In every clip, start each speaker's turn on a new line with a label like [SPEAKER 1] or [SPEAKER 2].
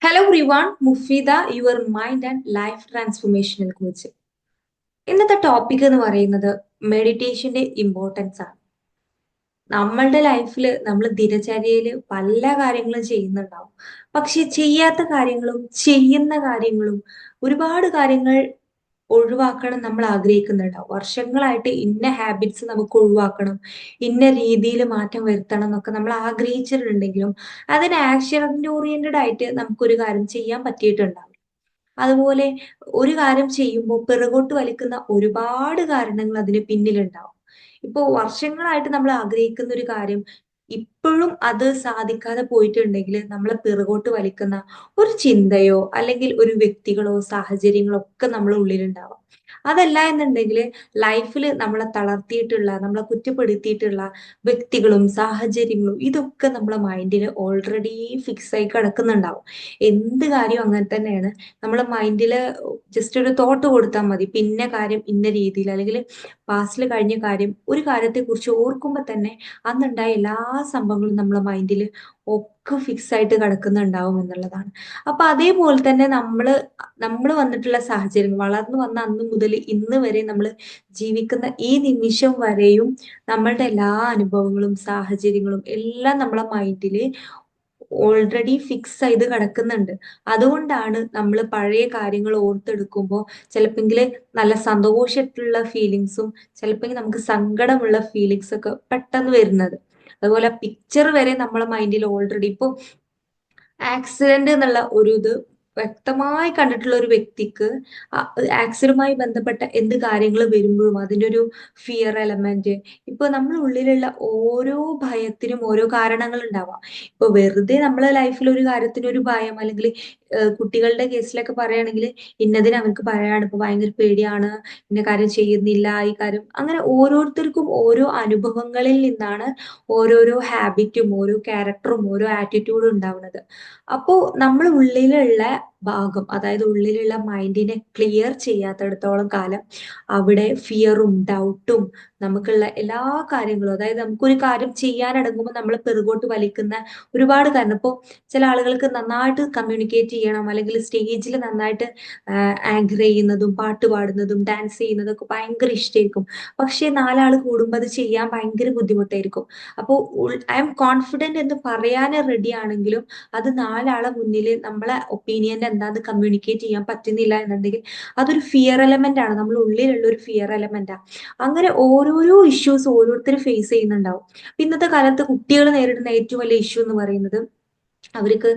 [SPEAKER 1] Hello Rivan Mufeeda your mind and life ട്രാൻസ്ഫോർമേഷനെ കുറിച്ച്. ഇന്നത്തെ ടോപ്പിക് എന്ന് പറയുന്നത് മെഡിറ്റേഷന്റെ ഇമ്പോർട്ടൻസ് ആണ്. നമ്മളുടെ ലൈഫിൽ നമ്മൾ ദിനചര്യയിൽ പല കാര്യങ്ങളും ചെയ്യുന്നുണ്ടാവും. പക്ഷെ ചെയ്യാത്ത കാര്യങ്ങളും ചെയ്യുന്ന കാര്യങ്ങളും ഒരുപാട് കാര്യങ്ങൾ ഒഴിവാക്കണം നമ്മൾ ആഗ്രഹിക്കുന്നുണ്ടാവും. വർഷങ്ങളായിട്ട് ഇന്ന ഹാബിറ്റ്സ് നമുക്ക് ഒഴിവാക്കണം, ഇന്ന രീതിയിൽ മാറ്റം വരുത്തണം എന്നൊക്കെ നമ്മൾ ആഗ്രഹിച്ചിട്ടുണ്ടെങ്കിലും അതിന് ആക്ഷൻ ഓറിയന്റഡ് ആയിട്ട് നമുക്കൊരു കാര്യം ചെയ്യാൻ പറ്റിയിട്ടുണ്ടാവും. അതുപോലെ ഒരു കാര്യം ചെയ്യുമ്പോൾ പിറകോട്ട് വലിക്കുന്ന ഒരുപാട് കാരണങ്ങൾ അതിന് പിന്നിലുണ്ടാവും. ഇപ്പോ വർഷങ്ങളായിട്ട് നമ്മൾ ആഗ്രഹിക്കുന്ന ഒരു കാര്യം ഇപ്പോഴും അത് സാധിക്കാതെ പോയിട്ടുണ്ടെങ്കിൽ നമ്മളെ പിറകോട്ട് വലിക്കുന്ന ഒരു ചിന്തയോ അല്ലെങ്കിൽ ഒരു വ്യക്തികളോ സാഹചര്യങ്ങളോ ഒക്കെ നമ്മളെ ഉള്ളിലുണ്ടാവാം. അതല്ല എന്നുണ്ടെങ്കിൽ ലൈഫിൽ നമ്മളെ തളർത്തിയിട്ടുള്ള, നമ്മളെ കുറ്റപ്പെടുത്തിയിട്ടുള്ള വ്യക്തികളും സാഹചര്യങ്ങളും ഇതൊക്കെ നമ്മളെ മൈൻഡിൽ ഓൾറെഡി ഫിക്സ് ആയി കിടക്കുന്നുണ്ടാവും. എന്ത് കാര്യവും അങ്ങനെ തന്നെയാണ്. നമ്മളെ മൈൻഡില് ജസ്റ്റ് ഒരു തോട്ട് കൊടുത്താൽ മതി. പിന്നെ കാര്യം ഇന്ന രീതിയിൽ, അല്ലെങ്കിൽ പാസ്റ്റിൽ കഴിഞ്ഞ കാര്യം, ഒരു കാര്യത്തെ കുറിച്ച് ഓർക്കുമ്പോ തന്നെ അന്നുണ്ടായ എല്ലാ സംഭവങ്ങളും നമ്മളെ മൈൻഡിൽ ഒക്കെ ഫിക്സ് ആയിട്ട് കിടക്കുന്നുണ്ടാവും എന്നുള്ളതാണ്. അപ്പൊ അതേപോലെ തന്നെ നമ്മൾ വന്നിട്ടുള്ള സാഹചര്യങ്ങൾ, വളർന്നു വന്ന അന്ന് മുതൽ ഇന്ന് വരെ നമ്മൾ ജീവിക്കുന്ന ഈ നിമിഷം വരെയും നമ്മളുടെ എല്ലാ അനുഭവങ്ങളും സാഹചര്യങ്ങളും എല്ലാം നമ്മളെ മൈൻഡില് ഓൾറെഡി ഫിക്സ് ചെയ്ത് കിടക്കുന്നുണ്ട്. അതുകൊണ്ടാണ് നമ്മൾ പഴയ കാര്യങ്ങൾ ഓർത്തെടുക്കുമ്പോൾ ചിലപ്പെങ്കിൽ നല്ല സന്തോഷമായിട്ടുള്ള ഫീലിങ്സും ചിലപ്പോൾ നമുക്ക് സങ്കടമുള്ള ഫീലിങ്സ് ഒക്കെ പെട്ടെന്ന് വരുന്നത്. അതുപോലെ പിക്ചർ വരെ നമ്മളെ മൈൻഡിൽ ഓൾറെഡി ഇപ്പൊ ആക്സിഡന്റ് എന്നുള്ള ഒരു ഇത് വ്യക്തമായി കണ്ടിട്ടുള്ള ഒരു വ്യക്തിക്ക് ആക്സിഡന്റുമായി ബന്ധപ്പെട്ട എന്ത് കാര്യങ്ങൾ വരുമ്പോഴും അതിന്റെ ഒരു ഫിയർ എലമെന്റ്, ഇപ്പൊ നമ്മുടെ ഉള്ളിലുള്ള ഓരോ ഭയത്തിനും ഓരോ കാരണങ്ങൾ ഉണ്ടാവാം. ഇപ്പൊ വെറുതെ നമ്മളെ ലൈഫിൽ ഒരു കാര്യത്തിന് ഒരു ഭയം, അല്ലെങ്കിൽ കുട്ടികളുടെ കേസിലൊക്കെ പറയുകയാണെങ്കിൽ ഇന്നതിന് അവർക്ക് ഭയമാണ്, ഇപ്പൊ ഭയങ്കര പേടിയാണ്, ഇന്ന കാര്യം ചെയ്യുന്നില്ല, ഈ കാര്യം, അങ്ങനെ ഓരോരുത്തർക്കും ഓരോ അനുഭവങ്ങളിൽ നിന്നാണ് ഓരോരോ ഹാബിറ്റും ഓരോ ക്യാരക്ടറും ഓരോ ആറ്റിറ്റ്യൂഡും ഉണ്ടാവുന്നത്. അപ്പോ നമ്മൾ ഉള്ളിലുള്ള ഭാഗം, അതായത് ഉള്ളിലുള്ള മൈൻഡിനെ ക്ലിയർ ചെയ്യാത്തിടത്തോളം കാലം അവിടെ ഫിയറും ഡൗട്ടും നമുക്കുള്ള എല്ലാ കാര്യങ്ങളും, അതായത് നമുക്കൊരു കാര്യം ചെയ്യാനിടങ്ങുമ്പോൾ നമ്മൾ പിറകോട്ട് വലിക്കുന്ന ഒരുപാട് കാരണം. ഇപ്പോൾ ചില ആളുകൾക്ക് നന്നായിട്ട് കമ്മ്യൂണിക്കേറ്റ് ചെയ്യണം, അല്ലെങ്കിൽ സ്റ്റേജിൽ നന്നായിട്ട് ആങ്കർ ചെയ്യുന്നതും പാട്ട് പാടുന്നതും ഡാൻസ് ചെയ്യുന്നതും ഒക്കെ ഭയങ്കര ഇഷ്ടമായിരിക്കും. പക്ഷെ നാലാൾ കൂടുമ്പോൾ അത് ചെയ്യാൻ ഭയങ്കര ബുദ്ധിമുട്ടായിരിക്കും. അപ്പോൾ ഐ എം കോൺഫിഡന്റ് എന്ന് പറയാൻ റെഡി ആണെങ്കിലും അത് നാലാളെ മുന്നിൽ നമ്മളെ ഒപ്പീനിയൻ എന്താന്ന് കമ്മ്യൂണിക്കേറ്റ് ചെയ്യാൻ പറ്റുന്നില്ല എന്നുണ്ടെങ്കിൽ അതൊരു ഫിയർ എലമെന്റ് ആണ്, നമ്മുടെ ഉള്ളിലുള്ള ഒരു ഫിയർ എലമെന്റ് ആണ്. അങ്ങനെ ഓരോരോ ഇഷ്യൂസ് ഓരോരുത്തർ ഫേസ് ചെയ്യുന്നുണ്ടാവും. ഇന്നത്തെ കാലത്ത് കുട്ടികൾ നേരിടുന്ന ഏറ്റവും വലിയ ഇഷ്യൂ എന്ന് പറയുന്നത് അവർക്ക്,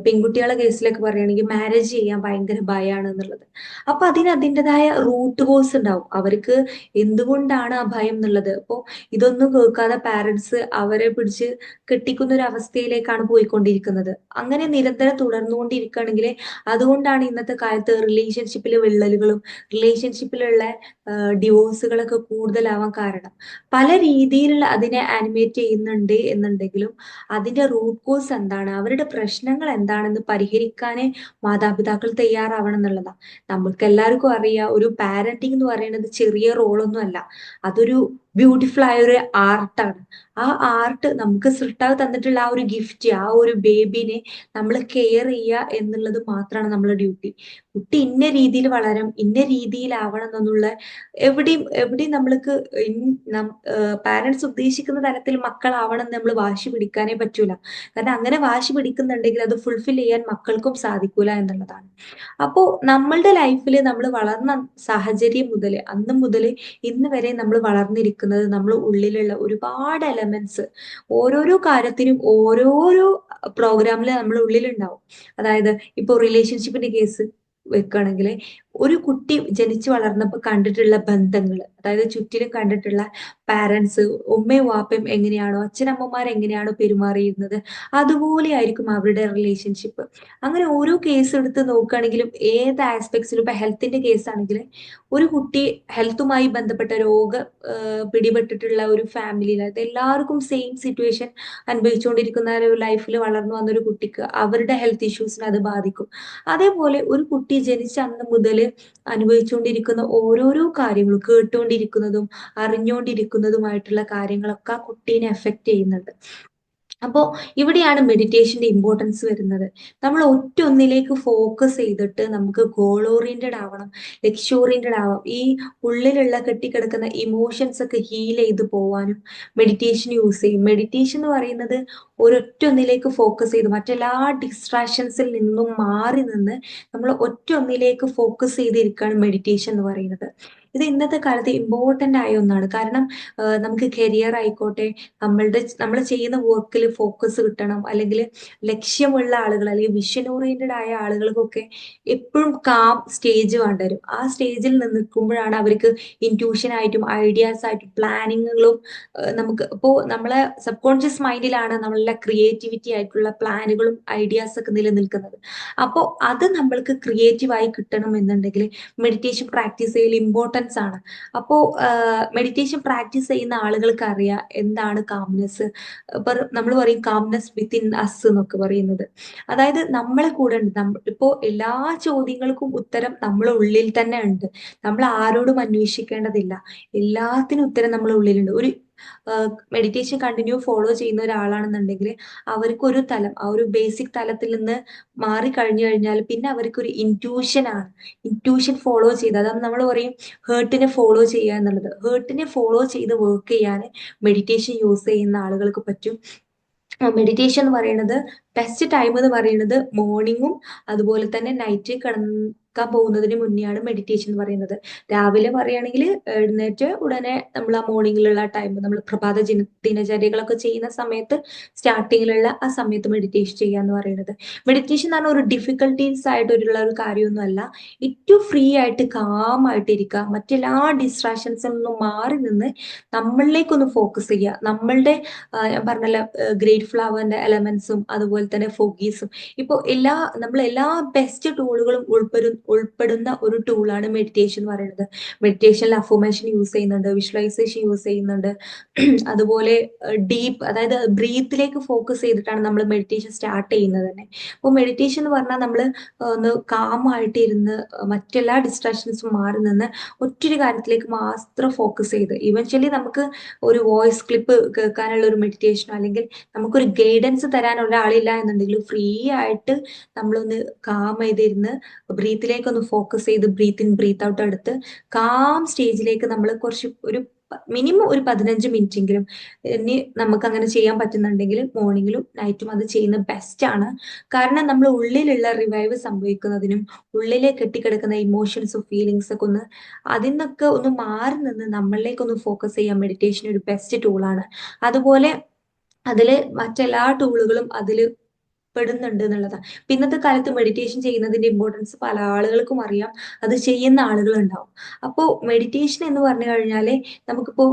[SPEAKER 1] പെൺകുട്ടികളെ കേസിലൊക്കെ പറയുകയാണെങ്കിൽ മാരേജ് ചെയ്യാൻ ഭയങ്കര ഭയമാണ് എന്നുള്ളത്. അപ്പൊ അതിന് അതിൻ്റെതായ റൂട്ട് കോസ് ഉണ്ടാവും. അവർക്ക് എന്തുകൊണ്ടാണ് ആ ഭയം എന്നുള്ളത്. അപ്പോ ഇതൊന്നും കേൾക്കാതെ പാരന്റ്സ് അവരെ പിടിച്ച് കെട്ടിക്കുന്ന ഒരു അവസ്ഥയിലേക്കാണ് പോയിക്കൊണ്ടിരിക്കുന്നത്. അങ്ങനെ നിരന്തരം തുടർന്നുകൊണ്ടിരിക്കുകയാണെങ്കിൽ അതുകൊണ്ടാണ് ഇന്നത്തെ കാലത്ത് റിലേഷൻഷിപ്പിലെ വിള്ളലുകളും റിലേഷൻഷിപ്പിലുള്ള ഡിവോഴ്സുകളൊക്കെ കൂടുതലാവാൻ കാരണം. പല രീതിയിലുള്ള അതിനെ ആനിമേറ്റ് ചെയ്യുന്നുണ്ട് എന്നുണ്ടെങ്കിലും അതിന്റെ റൂട്ട് കോസ് എന്താണ്, അവരുടെ പ്രശ്നങ്ങൾ എന്താണെന്ന് പരിഹരിക്കാനേ മാതാപിതാക്കൾ തയ്യാറാവണം എന്നുള്ളതാണ്. നമ്മൾക്ക് എല്ലാവർക്കും അറിയാം, ഒരു പാരന്റിങ് എന്ന് പറയുന്നത് ചെറിയ റോളൊന്നും അല്ല. അതൊരു ബ്യൂട്ടിഫുൾ ആയ ഒരു ആർട്ടാണ്. ആ ആർട്ട് നമുക്ക് സൃഷ്ടാവ് തന്നിട്ടുള്ള ആ ഒരു ഗിഫ്റ്റ്, ആ ഒരു ബേബിനെ നമ്മൾ കെയർ ചെയ്യുക എന്നുള്ളത് മാത്രമാണ് നമ്മുടെ ഡ്യൂട്ടി. കുട്ടി ഇന്ന രീതിയിൽ വളരണം, ഇന്ന രീതിയിലാവണം എന്നുള്ള എവിടെയും നമ്മൾക്ക് പാരന്റ്സ് ഉദ്ദേശിക്കുന്ന തരത്തിൽ മക്കളാവണം എന്ന് നമ്മൾ വാശി പിടിക്കാനേ പറ്റൂല. കാരണം അങ്ങനെ വാശി പിടിക്കുന്നുണ്ടെങ്കിൽ അത് ഫുൾഫിൽ ചെയ്യാൻ മക്കൾക്കും സാധിക്കൂല എന്നുള്ളതാണ്. അപ്പോ നമ്മളുടെ ലൈഫിൽ നമ്മൾ വളർന്ന സാഹചര്യം മുതൽ അന്ന് മുതൽ ഇന്ന് വരെ നമ്മൾ വളർന്നിരിക്കുന്നത് നമ്മൾ ഉള്ളിലുള്ള ഒരുപാട് എലമെന്റ്സ് ഓരോരോ കാര്യത്തിനും ഓരോരോ പ്രോഗ്രാമിൽ നമ്മൾ ഉള്ളിലുണ്ടാവും. അതായത് ഇപ്പൊ റിലേഷൻഷിപ്പിന്റെ കേസ് വെക്കുകയാണെങ്കിൽ ഒരു കുട്ടി ജനിച്ചു വളർന്നപ്പോൾ കണ്ടിട്ടുള്ള ബന്ധങ്ങൾ, അതായത് ചുറ്റിലും കണ്ടിട്ടുള്ള പാരന്റ്സ്, ഉമ്മയും വാപ്പയും എങ്ങനെയാണോ, അച്ഛനമ്മമാർ എങ്ങനെയാണോ പെരുമാറിയിരുന്നത് അതുപോലെ ആയിരിക്കും അവരുടെ റിലേഷൻഷിപ്പ്. അങ്ങനെ ഓരോ കേസ് എടുത്ത് നോക്കുകയാണെങ്കിലും ഏത് ആസ്പെക്ട്സിലും, ഇപ്പൊ ഹെൽത്തിന്റെ കേസ് ആണെങ്കിൽ ഒരു കുട്ടി ഹെൽത്തുമായി ബന്ധപ്പെട്ട പിടിപെട്ടിട്ടുള്ള ഒരു ഫാമിലിയിൽ, അത് എല്ലാവർക്കും സെയിം സിറ്റുവേഷൻ അനുഭവിച്ചുകൊണ്ടിരിക്കുന്ന ഒരു ലൈഫിൽ വളർന്നു വന്ന ഒരു കുട്ടിക്ക് അവരുടെ ഹെൽത്ത് ഇഷ്യൂസിനെ അത് ബാധിക്കും. അതേപോലെ ഒരു കുട്ടി ജനിച്ച അന്ന് മുതൽ അനുഭവിച്ചുകൊണ്ടിരിക്കുന്ന ഓരോരോ കാര്യങ്ങളും, കേട്ടുകൊണ്ടിരിക്കുന്നതും അറിഞ്ഞുകൊണ്ടിരിക്കുന്നതുമായിട്ടുള്ള കാര്യങ്ങളൊക്കെ ആ കുട്ടീനെ എഫക്ട് ചെയ്യുന്നുണ്ട്. അപ്പോൾ ഇവിടെയാണ് മെഡിറ്റേഷന്റെ ഇമ്പോർട്ടൻസ് വരുന്നത്. നമ്മൾ ഒറ്റ ഒന്നിലേക്ക് ഫോക്കസ് ചെയ്തിട്ട് നമുക്ക് ഗോൾ ഓറിയന്റഡ് ആവണം, ലക്ഷ്യ ഓറിയന്റഡ് ആവാം. ഈ ഉള്ളിലുള്ള കെട്ടിക്കിടക്കുന്ന ഇമോഷൻസ് ഒക്കെ ഹീൽ ചെയ്ത് പോവാനും മെഡിറ്റേഷൻ യൂസ് ചെയ്യും. മെഡിറ്റേഷൻ എന്ന് പറയുന്നത് ഒരൊറ്റ ഒന്നിലേക്ക് ഫോക്കസ് ചെയ്ത് മറ്റെല്ലാ ഡിസ്ട്രാക്ഷൻസിൽ നിന്നും മാറി നിന്ന് നമ്മൾ ഒറ്റ ഒന്നിലേക്ക് ഫോക്കസ് ചെയ്തിരിക്കുകയാണ് മെഡിറ്റേഷൻ എന്ന് പറയുന്നത്. ഇത് ഇന്നത്തെ കാലത്ത് ഇമ്പോർട്ടന്റ് ആയ ഒന്നാണ്. കാരണം നമുക്ക് കരിയർ ആയിക്കോട്ടെ, നമ്മൾ ചെയ്യുന്ന വർക്കിൽ ഫോക്കസ് കിട്ടണം, അല്ലെങ്കിൽ ലക്ഷ്യമുള്ള ആളുകൾ അല്ലെങ്കിൽ വിഷൻ ഓറിയന്റഡ് ആയ ആളുകൾക്കൊക്കെ എപ്പോഴും കാം സ്റ്റേജ് വേണ്ടിവരും. ആ സ്റ്റേജിൽ നിൽക്കുമ്പോഴാണ് അവർക്ക് ഇൻറ്റ്യൂഷൻ ആയിട്ടും ഐഡിയാസ് ആയിട്ടും പ്ലാനിങ്ങുകളും നമുക്ക് ഇപ്പോൾ നമ്മളെ സബ് കോൺഷ്യസ് മൈൻഡിലാണ് നമ്മളുടെ ക്രിയേറ്റിവിറ്റി ആയിട്ടുള്ള പ്ലാനുകളും ഐഡിയാസ് ഒക്കെ നിലനിൽക്കുന്നത്. അപ്പോൾ അത് നമ്മൾക്ക് ക്രിയേറ്റീവായി കിട്ടണം എന്നുണ്ടെങ്കിൽ മെഡിറ്റേഷൻ പ്രാക്ടീസ് ചെയ്യൽ ഇമ്പോർട്ടൻസ് ആണ്. അപ്പോൾ മെഡിറ്റേഷൻ പ്രാക്ടീസ് ചെയ്യുന്ന ആളുകൾക്ക് അറിയാം എന്താണ് കാംനെസ്. ഇപ്പൊ നമ്മൾ പറയും കാംനെസ് വിത്തിൻ അസ് എന്നൊക്കെ പറയുന്നത്. അതായത് നമ്മളെ കൂടെ ഉണ്ട്. ഇപ്പോ എല്ലാ ചോദ്യങ്ങൾക്കും ഉത്തരം നമ്മളെ ഉള്ളിൽ തന്നെ ഉണ്ട്. നമ്മൾ ആരോടും അന്വേഷിക്കേണ്ടതില്ല. എല്ലാത്തിനും ഉത്തരം നമ്മളെ ഉള്ളിലുണ്ട്. ഒരു മെഡിറ്റേഷൻ കണ്ടിന്യൂ ഫോളോ ചെയ്യുന്ന ഒരാളാണെന്നുണ്ടെങ്കിൽ അവർക്ക് ഒരു തലം, ആ ഒരു ബേസിക് തലത്തിൽ നിന്ന് മാറി കഴിഞ്ഞു കഴിഞ്ഞാൽ പിന്നെ അവർക്ക് ഒരു ഇൻറ്റ്യൂഷൻ ആണ്. ഇൻറ്റ്യൂഷൻ ഫോളോ ചെയ്ത്, അതാണ് നമ്മൾ പറയും ഹേർട്ടിനെ ഫോളോ ചെയ്യുക എന്നുള്ളത്. ഹേർട്ടിനെ ഫോളോ ചെയ്ത് വർക്ക് ചെയ്യാൻ മെഡിറ്റേഷൻ യൂസ് ചെയ്യുന്ന ആളുകൾക്ക് പറ്റും. മെഡിറ്റേഷൻ എന്ന് പറയുന്നത് ബെസ്റ്റ് ടൈം എന്ന് പറയുന്നത് മോർണിംഗും അതുപോലെ തന്നെ നൈറ്റ് കിടക്കാൻ പോകുന്നതിന് മുന്നെയാണ് മെഡിറ്റേഷൻ എന്ന് പറയുന്നത്. രാവിലെ പറയുകയാണെങ്കിൽ എഴുന്നേറ്റ് ഉടനെ നമ്മൾ ആ മോർണിംഗിലുള്ള ടൈം, നമ്മൾ ദിനചര്യകളൊക്കെ ചെയ്യുന്ന സമയത്ത് സ്റ്റാർട്ടിങ്ങിലുള്ള ആ സമയത്ത് മെഡിറ്റേഷൻ ചെയ്യുക എന്ന് പറയുന്നത്. മെഡിറ്റേഷൻ എന്ന് പറഞ്ഞാൽ ഒരു ഡിഫിക്കൽട്ടീസ് ആയിട്ടുള്ള ഒരു കാര്യമൊന്നും അല്ല. ഏറ്റവും ഫ്രീ ആയിട്ട് കാം ആയിട്ട് ഇരിക്കുക, മറ്റെല്ലാ ഡിസ്ട്രാക്ഷൻസിൽ നിന്നും മാറി നിന്ന് നമ്മളിലേക്കൊന്ന് ഫോക്കസ് ചെയ്യുക. നമ്മളുടെ ഞാൻ പറഞ്ഞല്ലോ ഗ്രേറ്റ്ഫുൾ ആവേണ്ട എലമെന്റ്സും അതുപോലെ തന്നെ ഫോഗീസും. ഇപ്പോൾ നമ്മൾ എല്ലാ ബെസ്റ്റ് ടൂളുകളും ഉൾപ്പെടുന്ന ഒരു ടൂളാണ് മെഡിറ്റേഷൻ എന്ന് പറയുന്നത്. മെഡിറ്റേഷനിൽ അഫർമേഷൻ യൂസ് ചെയ്യുന്നുണ്ട്, വിഷ്വലൈസേഷൻ യൂസ് ചെയ്യുന്നുണ്ട്. അതുപോലെ ഡീപ്പ്, അതായത് ബ്രീത്തിലേക്ക് ഫോക്കസ് ചെയ്തിട്ടാണ് നമ്മൾ മെഡിറ്റേഷൻ സ്റ്റാർട്ട് ചെയ്യുന്നത് തന്നെ. അപ്പോൾ മെഡിറ്റേഷൻ എന്ന് പറഞ്ഞാൽ നമ്മൾ ഒന്ന് കാം ആയിട്ട് ഇരുന്ന് മറ്റെല്ലാ ഡിസ്ട്രാക്ഷൻസും മാറി നിന്ന് ഒറ്റൊരു കാര്യത്തിലേക്ക് മാത്രം ഫോക്കസ് ചെയ്ത്, ഇവൻച്വലി നമുക്ക് ഒരു വോയിസ് ക്ലിപ്പ് കേൾക്കാനുള്ള ഒരു മെഡിറ്റേഷനോ അല്ലെങ്കിൽ നമുക്കൊരു ഗൈഡൻസ് തരാൻ ഒരാളില്ല എന്നുണ്ടെങ്കിൽ ഫ്രീ ആയിട്ട് നമ്മളൊന്ന് കാം ചെയ്തിരുന്ന് ബ്രീത്തിലേക്ക് ഒന്ന് ഫോക്കസ് ചെയ്ത് ബ്രീത്ത് ഇൻ ബ്രീത്ത് ഔട്ട് എടുത്ത് കാം സ്റ്റേജിലേക്ക് നമ്മൾ കുറച്ച് ഒരു മിനിമം ഒരു 15 മിനിറ്റെങ്കിലും ഇനി നമുക്ക് അങ്ങനെ ചെയ്യാൻ പറ്റുന്നുണ്ടെങ്കിൽ മോർണിംഗിലും നൈറ്റും അത് ചെയ്യുന്നത് ബെസ്റ്റ് ആണ്. കാരണം നമ്മൾ ഉള്ളിലുള്ള റിവൈവ് സംഭവിക്കുന്നതിനും ഉള്ളിലെ കെട്ടിക്കിടക്കുന്ന ഇമോഷൻസും ഫീലിങ്സ് ഒക്കെ ഒന്ന് അതിൽ നിന്നൊക്കെ ഒന്ന് മാറി നിന്ന് നമ്മളിലേക്ക് ഒന്ന് ഫോക്കസ് ചെയ്യാൻ മെഡിറ്റേഷൻ ഒരു ബെസ്റ്റ് ടൂളാണ്. അതുപോലെ അതില് മറ്റെല്ലാ ടൂളുകളും അതില് പെടുന്നുണ്ട് എന്നുള്ളതാണ്. ഇന്നത്തെ കാലത്ത് മെഡിറ്റേഷൻ ചെയ്യുന്നതിന്റെ ഇമ്പോർട്ടൻസ് പല ആളുകൾക്കും അറിയാം, അത് ചെയ്യുന്ന ആളുകൾ ഉണ്ടാവും. അപ്പോൾ മെഡിറ്റേഷൻ എന്ന് പറഞ്ഞു കഴിഞ്ഞാല് നമുക്കിപ്പോ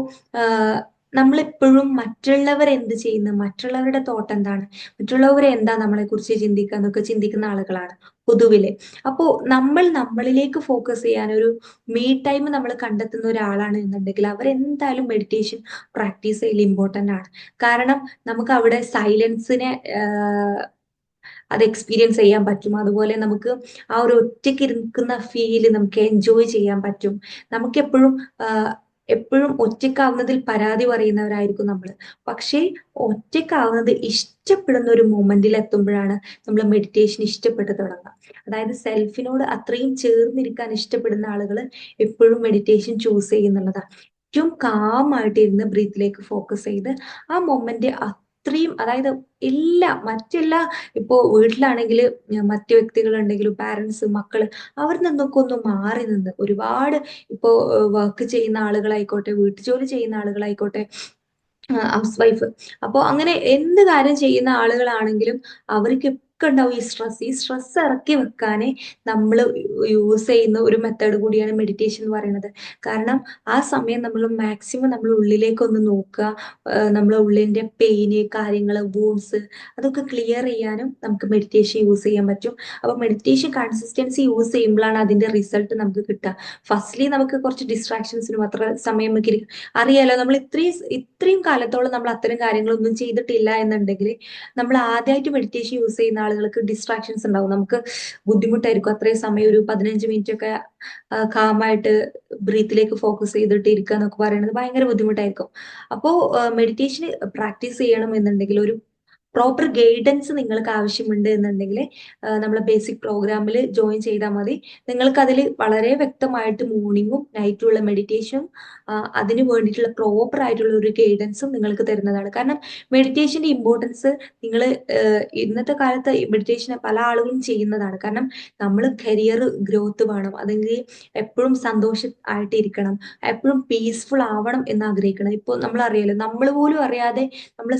[SPEAKER 1] നമ്മളെപ്പോഴും മറ്റുള്ളവർ എന്ത് ചെയ്യുന്നു, മറ്റുള്ളവരുടെ തോട്ട് എന്താണ്, മറ്റുള്ളവർ എന്താ നമ്മളെ കുറിച്ച് ചിന്തിക്കുക എന്നൊക്കെ ചിന്തിക്കുന്ന ആളുകളാണ് പൊതുവില്. അപ്പോ നമ്മളിലേക്ക് ഫോക്കസ് ചെയ്യാൻ ഒരു മീ ടൈം നമ്മൾ കണ്ടെത്തുന്ന ഒരാളാണ് എന്നുണ്ടെങ്കിൽ അവരെന്തായാലും മെഡിറ്റേഷൻ പ്രാക്ടീസ് ചെയ്യൽ ഇമ്പോർട്ടന്റ് ആണ്. കാരണം നമുക്ക് അവിടെ സൈലൻസിനെ അത് എക്സ്പീരിയൻസ് ചെയ്യാൻ പറ്റും. അതുപോലെ നമുക്ക് ആ ഒരു ഒറ്റയ്ക്ക് ഇരിക്കുന്ന ഫീല് നമുക്ക് എൻജോയ് ചെയ്യാൻ പറ്റും. നമുക്ക് എപ്പോഴും ഒറ്റയ്ക്കാവുന്നതിൽ പരാതി പറയുന്നവരായിരിക്കും നമ്മൾ. പക്ഷേ ഒറ്റയ്ക്കാവുന്നത് ഇഷ്ടപ്പെടുന്ന ഒരു മൊമെന്റിൽ എത്തുമ്പോഴാണ് നമ്മൾ മെഡിറ്റേഷൻ ഇഷ്ടപ്പെട്ട് തുടങ്ങുക. അതായത് സെൽഫിനോട് അത്രയും ചേർന്നിരിക്കാൻ ഇഷ്ടപ്പെടുന്ന ആളുകൾ എപ്പോഴും മെഡിറ്റേഷൻ ചൂസ് ചെയ്യുന്നുള്ളതാണ്. ഏറ്റവും കാമായിട്ട് ഇരുന്ന് ബ്രീത്തിലേക്ക് ഫോക്കസ് ചെയ്ത് ആ മൊമെന്റ് അത്രയും, അതായത് മറ്റെല്ലാ ഇപ്പോ വീട്ടിലാണെങ്കിൽ മറ്റു വ്യക്തികളുണ്ടെങ്കിലും പാരന്റ്സ് മക്കള് അവരിൽ നിന്നൊക്കെ ഒന്ന് മാറി നിന്ന് ഒരുപാട് ഇപ്പോ വർക്ക് ചെയ്യുന്ന ആളുകളായിക്കോട്ടെ, വീട്ടുജോലി ചെയ്യുന്ന ആളുകളായിക്കോട്ടെ, ഹൗസ് വൈഫ്, അപ്പോൾ അങ്ങനെ എന്ത് കാര്യം ചെയ്യുന്ന ആളുകളാണെങ്കിലും അവർക്ക് ഒക്കെ ഉണ്ടാവും ഈ സ്ട്രെസ് ഇറക്കി വെക്കാനേ നമ്മൾ യൂസ് ചെയ്യുന്ന ഒരു മെത്തേഡ് കൂടിയാണ് മെഡിറ്റേഷൻ എന്ന് പറയുന്നത്. കാരണം ആ സമയം നമ്മൾ മാക്സിമം നമ്മൾ ഉള്ളിലേക്ക് ഒന്ന് നോക്കുക, നമ്മളെ ഉള്ളിന്റെ പെയിന് കാര്യങ്ങള് വൂൺസ് അതൊക്കെ ക്ലിയർ ചെയ്യാനും നമുക്ക് മെഡിറ്റേഷൻ യൂസ് ചെയ്യാൻ പറ്റും. അപ്പൊ മെഡിറ്റേഷൻ കൺസിസ്റ്റൻസി യൂസ് ചെയ്യുമ്പോഴാണ് അതിന്റെ റിസൾട്ട് നമുക്ക് കിട്ടുക. ഫസ്റ്റ്ലി നമുക്ക് കുറച്ച് ഡിസ്ട്രാക്ഷൻസിനും അത്ര സമയം നമുക്ക് അറിയാലോ, നമ്മൾ ഇത്രയും കാലത്തോളം നമ്മൾ അത്തരം കാര്യങ്ങളൊന്നും ചെയ്തിട്ടില്ല എന്നുണ്ടെങ്കിൽ നമ്മൾ ആദ്യമായിട്ട് മെഡിറ്റേഷൻ യൂസ് ചെയ്യുന്ന ആളുകൾക്ക് ഡിസ്ട്രാക്ഷൻസ് ഉണ്ടാവും. നമുക്ക് ബുദ്ധിമുട്ടായിരിക്കും അത്രയും സമയം ഒരു 15 മിനിറ്റ് ഒക്കെ കാമായിട്ട് ബ്രീത്തിലേക്ക് ഫോക്കസ് ചെയ്തിട്ട് ഇരിക്കുക എന്നൊക്കെ പറയുന്നത് ഭയങ്കര ബുദ്ധിമുട്ടായിരിക്കും. അപ്പോൾ മെഡിറ്റേഷൻ പ്രാക്ടീസ് ചെയ്യണം എന്നുണ്ടെങ്കിൽ ഒരു പ്രോപ്പർ ഗൈഡൻസ് നിങ്ങൾക്ക് ആവശ്യമുണ്ട് എന്നുണ്ടെങ്കിൽ നമ്മളെ ബേസിക് പ്രോഗ്രാമിൽ ജോയിൻ ചെയ്താൽ മതി. നിങ്ങൾക്ക് അതിൽ വളരെ വ്യക്തമായിട്ട് മോർണിംഗും നൈറ്റുള്ള മെഡിറ്റേഷനും അതിന് വേണ്ടിയിട്ടുള്ള പ്രോപ്പർ ആയിട്ടുള്ള ഒരു ഗൈഡൻസും നിങ്ങൾക്ക് തരുന്നതാണ്. കാരണം മെഡിറ്റേഷന്റെ ഇമ്പോർട്ടൻസ് നിങ്ങൾ ഇന്നത്തെ കാലത്ത് മെഡിറ്റേഷൻ പല ആളുകളും ചെയ്യുന്നതാണ്. കാരണം നമ്മൾ കരിയർ ഗ്രോത്ത് വേണം, അല്ലെങ്കിൽ എപ്പോഴും സന്തോഷം ആയിട്ടിരിക്കണം, എപ്പോഴും പീസ്ഫുൾ ആവണം എന്ന് ആഗ്രഹിക്കണം. ഇപ്പോൾ നമ്മൾ അറിയാലോ, നമ്മൾ പോലും അറിയാതെ നമ്മൾ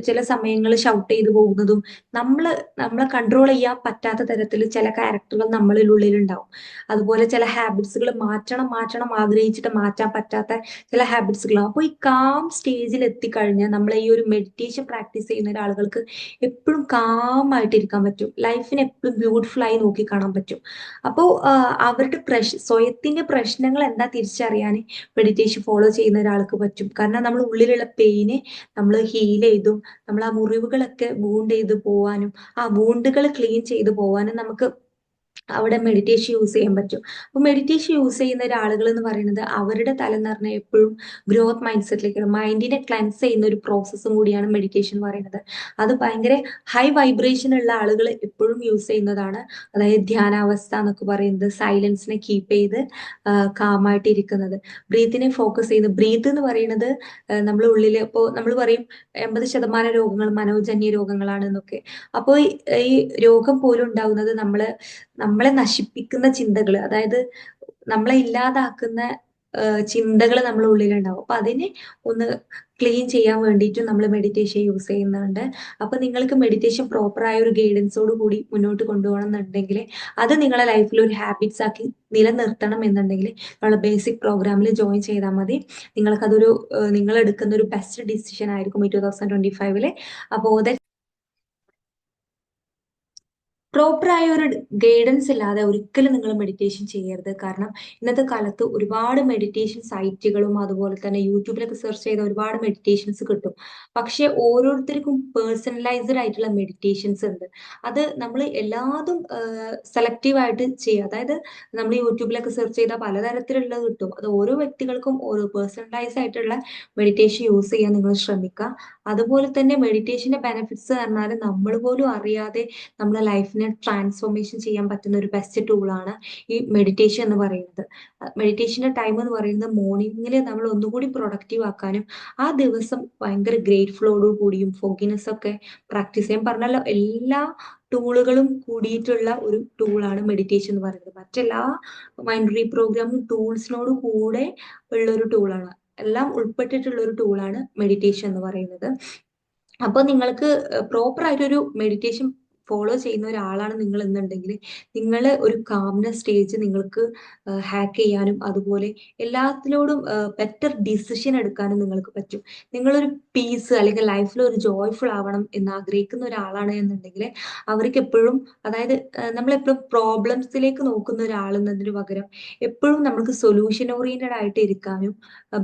[SPEAKER 1] ചില സമയങ്ങളിൽ ഷൗട്ട് ചെയ്തു പോകുന്നതും നമ്മളെ കൺട്രോൾ ചെയ്യാൻ പറ്റാത്ത തരത്തിൽ ചില ക്യാരക്ടറുകൾ നമ്മളിൽ ഉള്ളിലുണ്ടാവും. അതുപോലെ ചില ഹാബിറ്റ്സുകൾ മാറ്റണം മാറ്റണം ആഗ്രഹിച്ചിട്ട് മാറ്റാൻ പറ്റാത്ത ചില ഹാബിറ്റ്സുകളാവും. അപ്പോൾ ഈ കാം സ്റ്റേജിൽ എത്തിക്കഴിഞ്ഞാൽ നമ്മൾ ഈ ഒരു മെഡിറ്റേഷൻ പ്രാക്ടീസ് ചെയ്യുന്ന ഒരാളുകൾക്ക് എപ്പോഴും കാം ആയിട്ടിരിക്കാൻ പറ്റും, ലൈഫിനെ എപ്പോഴും ബ്യൂട്ടിഫുൾ ആയി നോക്കി കാണാൻ പറ്റും. അപ്പോൾ അവരുടെ സ്വയത്തിന്റെ പ്രശ്നങ്ങൾ എന്താ തിരിച്ചറിയാൻ മെഡിറ്റേഷൻ ഫോളോ ചെയ്യുന്ന ഒരാൾക്ക് പറ്റും. കാരണം നമ്മൾ ഉള്ളിലുള്ള പെയിന് നമ്മൾ ഹീൽ ചെയ്തും നമ്മൾ ആ മുറിവുകളൊക്കെ വൂണ്ട് ചെയ്ത് പോവാനും ആ വൂണ്ടുകൾ ക്ലീൻ ചെയ്ത് പോവാനും നമുക്ക് അവിടെ മെഡിറ്റേഷൻ യൂസ് ചെയ്യാൻ പറ്റും. അപ്പൊ മെഡിറ്റേഷൻ യൂസ് ചെയ്യുന്ന ഒരാളുകൾ എന്ന് പറയുന്നത് അവരുടെ തല എന്ന് പറഞ്ഞാൽ എപ്പോഴും ഗ്രോത്ത് മൈൻഡ് സെറ്റിലേക്ക്, മൈൻഡിനെ ക്ലൻസ് ചെയ്യുന്ന ഒരു പ്രോസസ്സും കൂടിയാണ് മെഡിറ്റേഷൻ എന്ന് പറയുന്നത്. അത് ഭയങ്കര ഹൈ വൈബ്രേഷൻ ഉള്ള ആളുകൾ എപ്പോഴും യൂസ് ചെയ്യുന്നതാണ്. അതായത് ധ്യാനാവസ്ഥ എന്നൊക്കെ പറയുന്നത് സൈലൻസിനെ കീപ്പ് ചെയ്ത് കാമായിട്ട് ഇരിക്കുന്നത്, ബ്രീത്തിനെ ഫോക്കസ് ചെയ്യുന്നത്. ബ്രീത്ത് എന്ന് പറയുന്നത് നമ്മൾ ഉള്ളിൽ ഇപ്പോൾ നമ്മൾ പറയും 80% രോഗങ്ങൾ മനോജന്യ രോഗങ്ങളാണ് എന്നൊക്കെ. അപ്പോൾ ഈ രോഗം പോലും ഉണ്ടാകുന്നത് നമ്മളെ നശിപ്പിക്കുന്ന ചിന്തകൾ, അതായത് നമ്മളെ ഇല്ലാതാക്കുന്ന ചിന്തകൾ നമ്മുടെ ഉള്ളിലുണ്ടാവും. അപ്പൊ അതിനെ ഒന്ന് ക്ലീൻ ചെയ്യാൻ വേണ്ടിയിട്ടും നമ്മൾ മെഡിറ്റേഷൻ യൂസ് ചെയ്യുന്നുണ്ട്. അപ്പൊ നിങ്ങൾക്ക് മെഡിറ്റേഷൻ പ്രോപ്പർ ആയ ഒരു ഗൈഡൻസോട് കൂടി മുന്നോട്ട് കൊണ്ടുപോകണം എന്നുണ്ടെങ്കിൽ, അത് നിങ്ങളെ ലൈഫിൽ ഒരു ഹാബിറ്റ്സ് ആക്കി നിലനിർത്തണം എന്നുണ്ടെങ്കിൽ നമ്മൾ ബേസിക് പ്രോഗ്രാമിൽ ജോയിൻ ചെയ്താൽ മതി. നിങ്ങൾക്കതൊരു നിങ്ങൾ എടുക്കുന്ന ഒരു ബെസ്റ്റ് ഡിസിഷൻ ആയിരിക്കും ഈ 2025. അപ്പോൾ പ്രോപ്പർ ആയ ഒരു ഗൈഡൻസ് ഇല്ലാതെ ഒരിക്കലും നിങ്ങൾ മെഡിറ്റേഷൻ ചെയ്യരുത്. കാരണം ഇന്നത്തെ കാലത്ത് ഒരുപാട് മെഡിറ്റേഷൻ സൈറ്റുകളും അതുപോലെ തന്നെ യൂട്യൂബിലൊക്കെ സെർച്ച് ചെയ്ത ഒരുപാട് മെഡിറ്റേഷൻസ് കിട്ടും. പക്ഷെ ഓരോരുത്തർക്കും പേഴ്സണലൈസ്ഡ് ആയിട്ടുള്ള മെഡിറ്റേഷൻസ് ഉണ്ട്. അത് നമ്മൾ എല്ലാതും സെലക്റ്റീവ് ആയിട്ട് ചെയ്യുക. അതായത് നമ്മൾ യൂട്യൂബിലൊക്കെ സെർച്ച് ചെയ്താൽ പലതരത്തിലുള്ളത് കിട്ടും. അത് ഓരോ വ്യക്തികൾക്കും ഓരോ പേഴ്സണലൈസ് ആയിട്ടുള്ള മെഡിറ്റേഷൻ യൂസ് ചെയ്യാൻ നിങ്ങൾ ശ്രമിക്കുക. അതുപോലെ തന്നെ മെഡിറ്റേഷന്റെ ബെനിഫിറ്റ്സ് പറഞ്ഞാൽ നമ്മൾ പോലും അറിയാതെ നമ്മുടെ ലൈഫിനെ ട്രാൻസ്ഫോർമേഷൻ ചെയ്യാൻ പറ്റുന്ന ഒരു ബെസ്റ്റ് ടൂളാണ് ഈ മെഡിറ്റേഷൻ എന്ന് പറയുന്നത്. മെഡിറ്റേഷന്റെ ടൈം എന്ന് പറയുന്നത് മോർണിംഗിൽ നമ്മൾ ഒന്നുകൂടി പ്രൊഡക്റ്റീവ് ആക്കാനും ആ ദിവസം ഭയങ്കര ഗ്രേറ്റ്ഫുള്ളോടു കൂടിയും ഫോഗിനെസ് ഒക്കെ പ്രാക്ടീസ് ചെയ്യാൻ പറഞ്ഞല്ലോ, എല്ലാ ടൂളുകളും കൂടിയിട്ടുള്ള ഒരു ടൂളാണ് മെഡിറ്റേഷൻ എന്ന് പറയുന്നത്. മറ്റെല്ലാ മൈൻഡ് റീപ്രോഗ്രാമിംഗ് ടൂൾസിനോട് കൂടെ ഉള്ള ഒരു ടൂളാണ്, എല്ലാം ഉൾപ്പെട്ടിട്ടുള്ള ഒരു ടൂളാണ് മെഡിറ്റേഷൻ എന്ന് പറയുന്നത്. അപ്പൊ നിങ്ങൾക്ക് പ്രോപ്പർ ആയിട്ടൊരു മെഡിറ്റേഷൻ ഫോളോ ചെയ്യുന്ന ഒരാളാണ് നിങ്ങൾ എന്നുണ്ടെങ്കിൽ, നിങ്ങൾ ഒരു കാംനെസ് സ്റ്റേജ് നിങ്ങൾക്ക് ഹാക്ക് ചെയ്യാനും അതുപോലെ എല്ലാത്തിനോടും ബെറ്റർ ഡിസിഷൻ എടുക്കാനും നിങ്ങൾക്ക് പറ്റും. നിങ്ങളൊരു പീസ് അല്ലെങ്കിൽ ലൈഫിൽ ഒരു ജോയ്ഫുൾ ആവണം എന്ന് ആഗ്രഹിക്കുന്ന ഒരാളാണ് എന്നുണ്ടെങ്കിൽ അവർക്ക് എപ്പോഴും, അതായത് നമ്മളെപ്പോഴും പ്രോബ്ലംസിലേക്ക് നോക്കുന്ന ഒരാളെന്നതിന് പകരം എപ്പോഴും നമുക്ക് സൊല്യൂഷൻ ഓറിയന്റഡ് ആയിട്ട് ഇരിക്കാനും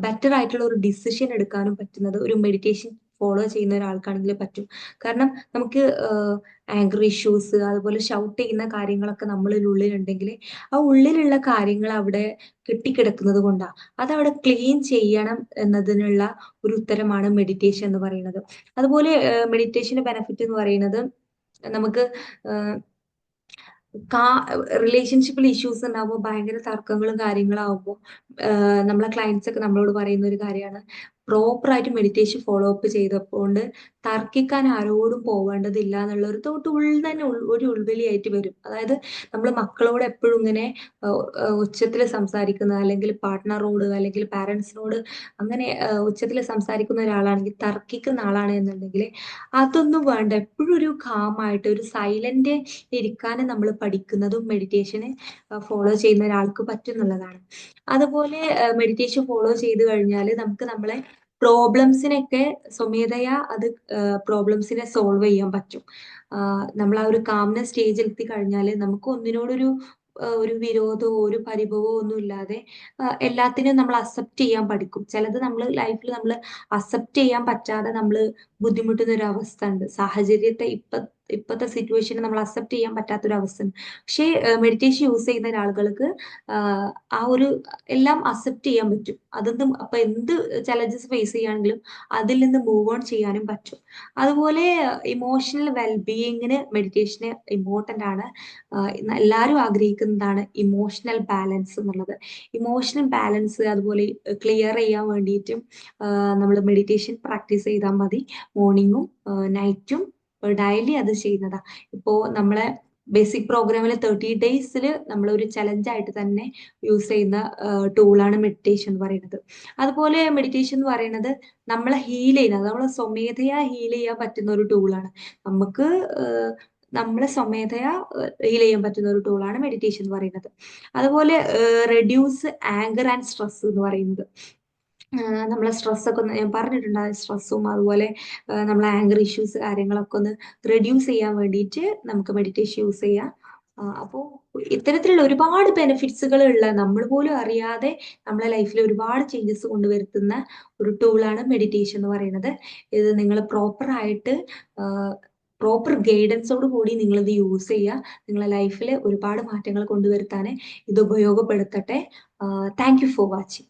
[SPEAKER 1] ബെറ്റർ ആയിട്ടുള്ള ഒരു ഡിസിഷൻ എടുക്കാനും പറ്റുന്നത് ഒരു മെഡിറ്റേഷൻ ഫോളോ ചെയ്യുന്ന ഒരാൾക്കാണെങ്കിൽ പറ്റും. കാരണം നമുക്ക് ആങ്കർ ഇഷ്യൂസ് അതുപോലെ ഷൗട്ട് ചെയ്യുന്ന കാര്യങ്ങളൊക്കെ നമ്മളിൽ ഉള്ളിലുണ്ടെങ്കിൽ ആ ഉള്ളിലുള്ള കാര്യങ്ങൾ അവിടെ കെട്ടിക്കിടക്കുന്നത് കൊണ്ടാണ്. അതവിടെ ക്ലീൻ ചെയ്യണം എന്നതിനുള്ള ഒരു ഉത്തരമാണ് മെഡിറ്റേഷൻ എന്ന് പറയുന്നത്. അതുപോലെ മെഡിറ്റേഷന്റെ ബെനിഫിറ്റ് എന്ന് പറയുന്നത് നമുക്ക് റിലേഷൻഷിപ്പിൽ ഇഷ്യൂസ് ഉണ്ടാകുമ്പോൾ ഭയങ്കര തർക്കങ്ങളും കാര്യങ്ങളും ആകുമ്പോൾ നമ്മളെ ക്ലയൻസ് ഒക്കെ നമ്മളോട് പറയുന്ന ഒരു കാര്യമാണ്, പ്രോപ്പർ ആയിട്ട് മെഡിറ്റേഷൻ ഫോളോ അപ്പ് ചെയ്തപ്പോണ്ട് തർക്കിക്കാൻ ആരോടും പോവേണ്ടതില്ല എന്നുള്ള ഒരു തോട്ട് ഉള്ളിൽ തന്നെ ഒരു ഉൾവിളിയായിട്ട് വരും. അതായത് നമ്മൾ മക്കളോട് എപ്പോഴും ഇങ്ങനെ ഉച്ചത്തിൽ സംസാരിക്കുന്ന, അല്ലെങ്കിൽ പാർട്ട്ണറോട് അല്ലെങ്കിൽ പാരന്റ്സിനോട് അങ്ങനെ ഉച്ചത്തിൽ സംസാരിക്കുന്ന ഒരാളാണെങ്കിൽ, തർക്കിക്കുന്ന ആളാണ് എന്നുണ്ടെങ്കിൽ അതൊന്നും വേണ്ട. എപ്പോഴും ഒരു കാമായിട്ട് ഒരു സൈലന്റ് ഇരിക്കാൻ നമ്മൾ പഠിക്കുന്നതും മെഡിറ്റേഷന് ഫോളോ ചെയ്യുന്ന ഒരാൾക്ക് പറ്റുന്നുള്ളതാണ്. അതുപോലെ മെഡിറ്റേഷൻ ഫോളോ ചെയ്ത് കഴിഞ്ഞാൽ നമുക്ക് നമ്മളെ പ്രോബ്ലംസിനൊക്കെ സ്വമേധയാ അത് പ്രോബ്ലംസിനെ സോൾവ് ചെയ്യാൻ പറ്റും. നമ്മൾ ആ ഒരു കാംനെസ് സ്റ്റേജിൽ എത്തി കഴിഞ്ഞാൽ നമുക്ക് ഒന്നിനോടൊരു ഒരു വിരോധമോ ഒരു പരിഭവമോ ഒന്നും ഇല്ലാതെ എല്ലാത്തിനും നമ്മൾ അക്സെപ്റ്റ് ചെയ്യാൻ പഠിക്കും. ചിലത് നമ്മൾ ലൈഫിൽ നമ്മൾ അക്സെപ്റ്റ് ചെയ്യാൻ പറ്റാതെ നമ്മൾ ബുദ്ധിമുട്ടുന്ന ഒരു അവസ്ഥ ഉണ്ട്. സാഹചര്യത്തെ ഇപ്പോഴത്തെ സിറ്റുവേഷന് നമ്മൾ അക്സെപ്റ്റ് ചെയ്യാൻ പറ്റാത്തൊരു അവസ്ഥ. പക്ഷേ മെഡിറ്റേഷൻ യൂസ് ചെയ്യുന്ന ആളുകൾക്ക് ആ ഒരു എല്ലാം അക്സെപ്റ്റ് ചെയ്യാൻ പറ്റും. അതൊന്നും അപ്പൊ എന്ത് ചലഞ്ചസ് ഫേസ് ചെയ്യുകയാണെങ്കിലും അതിൽ നിന്ന് മൂവ് ഓൺ ചെയ്യാനും പറ്റും. അതുപോലെ ഇമോഷണൽ വെൽബീയിങ്ങിന് മെഡിറ്റേഷന് ഇമ്പോർട്ടൻ്റ് ആണ്. എല്ലാവരും ആഗ്രഹിക്കുന്നതാണ് ഇമോഷണൽ ബാലൻസ് എന്നുള്ളത്. ഇമോഷണൽ ബാലൻസ് അതുപോലെ ക്ലിയർ ചെയ്യാൻ വേണ്ടിയിട്ടും നമ്മൾ മെഡിറ്റേഷൻ പ്രാക്ടീസ് ചെയ്താൽ മതി. മോർണിംഗും നൈറ്റും ഡെയിലി അത് ചെയ്യുന്നതാ. ഇപ്പോ നമ്മളെ ബേസിക് പ്രോഗ്രാമിൽ 30 ഡേയ്സിൽ നമ്മൾ ഒരു ചലഞ്ചായിട്ട് തന്നെ യൂസ് ചെയ്യുന്ന ടൂളാണ് മെഡിറ്റേഷൻ എന്ന് പറയുന്നത്. അതുപോലെ മെഡിറ്റേഷൻ എന്ന് പറയുന്നത് നമ്മളെ ഹീൽ ചെയ്യുന്നത്, നമ്മളെ സ്വമേധയാ ഹീൽ ചെയ്യാൻ പറ്റുന്ന ഒരു ടൂളാണ്. നമുക്ക് നമ്മളെ സ്വമേധയാ ഹീൽ ചെയ്യാൻ പറ്റുന്ന ഒരു ടൂളാണ് മെഡിറ്റേഷൻ എന്ന് പറയുന്നത്. അതുപോലെ റെഡ്യൂസ് ആങ്കർ ആൻഡ് സ്ട്രെസ് എന്ന് പറയുന്നത്. നമ്മളെ സ്ട്രെസ്സൊക്കെ ഒന്ന് ഞാൻ പറഞ്ഞിട്ടുണ്ട്. സ്ട്രെസ്സും അതുപോലെ നമ്മളെ ആങ്കർ ഇഷ്യൂസ് കാര്യങ്ങളൊക്കെ ഒന്ന് റെഡ്യൂസ് ചെയ്യാൻ വേണ്ടിയിട്ട് നമുക്ക് മെഡിറ്റേഷൻ യൂസ് ചെയ്യാം. അപ്പോൾ ഇത്തരത്തിലുള്ള ഒരുപാട് ബെനിഫിറ്റ്സുകൾ ഉള്ള, നമ്മൾ പോലും അറിയാതെ നമ്മളെ ലൈഫിൽ ഒരുപാട് ചേഞ്ചസ് കൊണ്ടുവരുത്തുന്ന ഒരു ടൂളാണ് മെഡിറ്റേഷൻ എന്ന് പറയുന്നത്. ഇത് നിങ്ങൾ പ്രോപ്പറായിട്ട് പ്രോപ്പർ ഗൈഡൻസോട് കൂടി നിങ്ങളിത് യൂസ് ചെയ്യുക. നിങ്ങളെ ലൈഫിൽ ഒരുപാട് മാറ്റങ്ങൾ കൊണ്ടുവരുത്താൻ ഇത് ഉപയോഗപ്പെടുത്തട്ടെ. Thank you for watching.